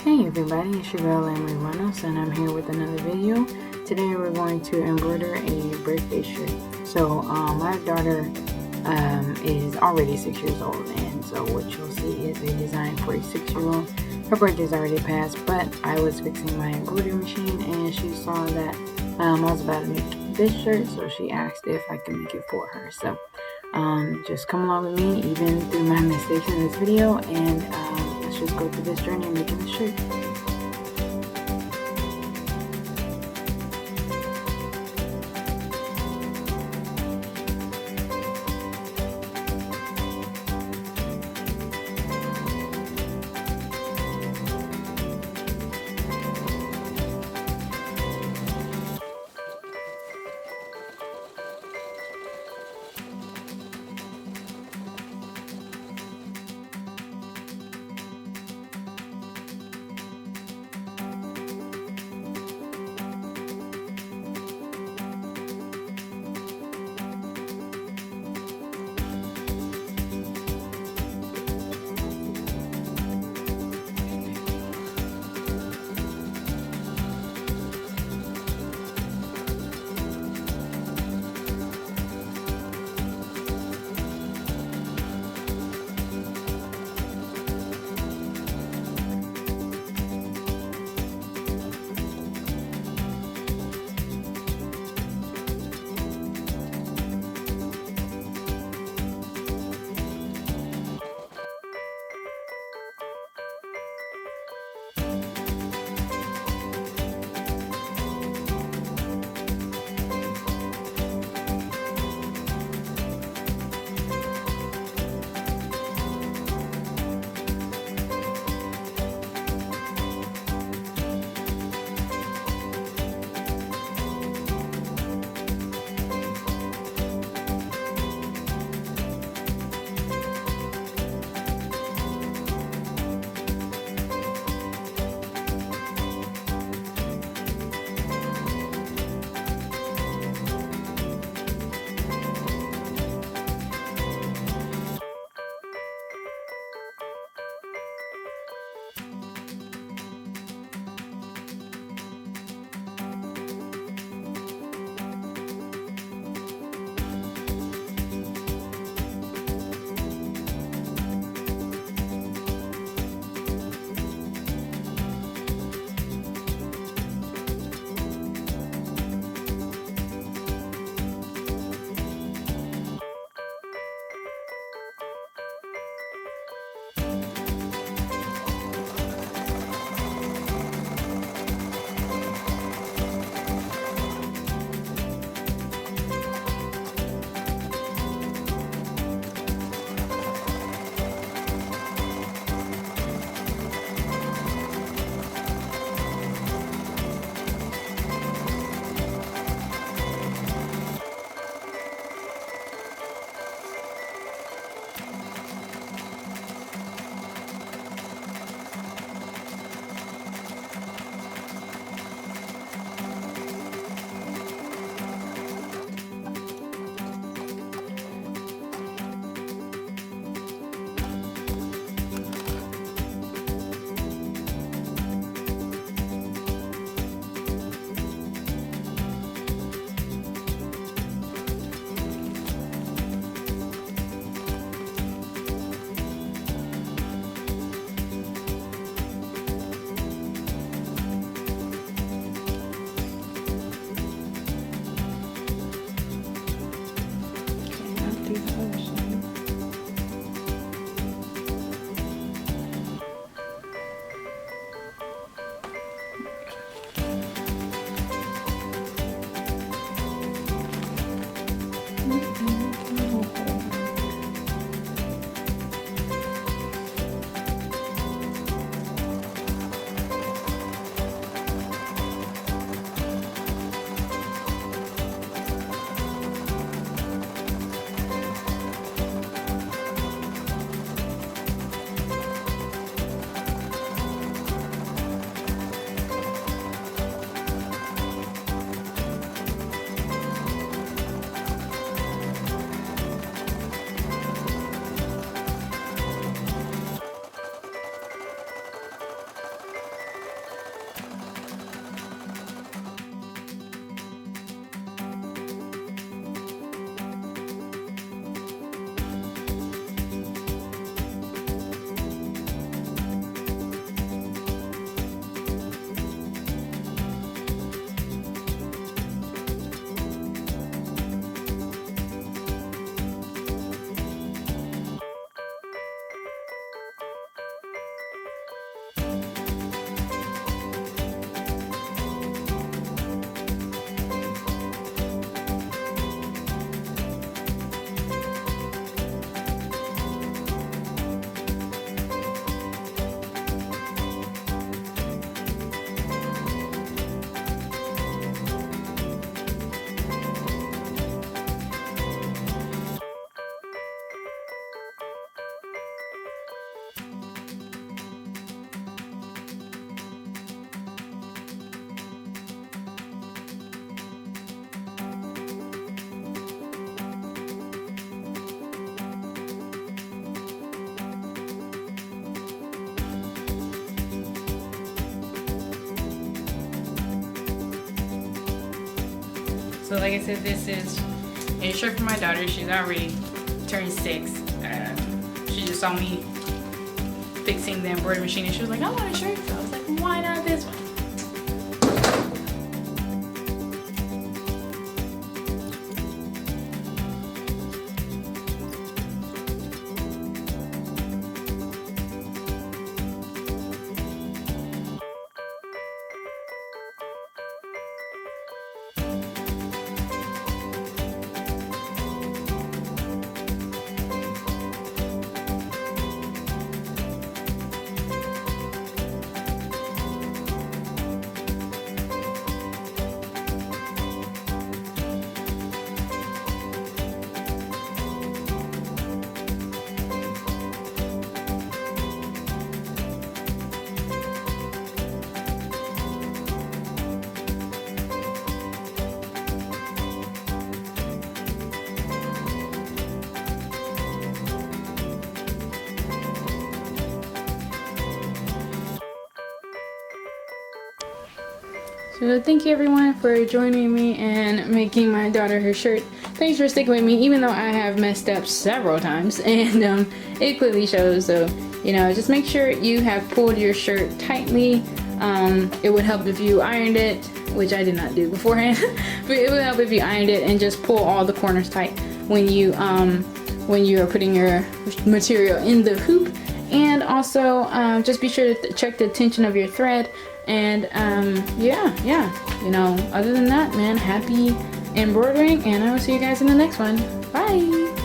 Hey everybody, it's your girl Embroidered, and I'm here with another video. Today we're going to embroider a birthday shirt. So my daughter is already 6 years old, and so what you'll see is a design for a 6-year-old. Her birthday's already passed, but I was fixing my embroidery machine and she saw that I was about to make this shirt, so she asked if I could make it for her. So just come along with me even through my mistakes in this video, and let's just go through this journey of making the shirt. So like I said, this is a shirt for my daughter. She's already turned 6. She just saw me fixing the embroidery machine and she was like, I want a shirt. So I was like, why not this one? So thank you everyone for joining me and making my daughter her shirt. Thanks for sticking with me even though I have messed up several times, and it clearly shows. So you know, just make sure you have pulled your shirt tightly. It would help if you ironed it, which I did not do beforehand, but it would help if you ironed it and just pull all the corners tight when you are putting your material in the hoop. And also just be sure to check the tension of your thread. And yeah, you know, other than that, man, happy embroidering, and I will see you guys in the next one. Bye.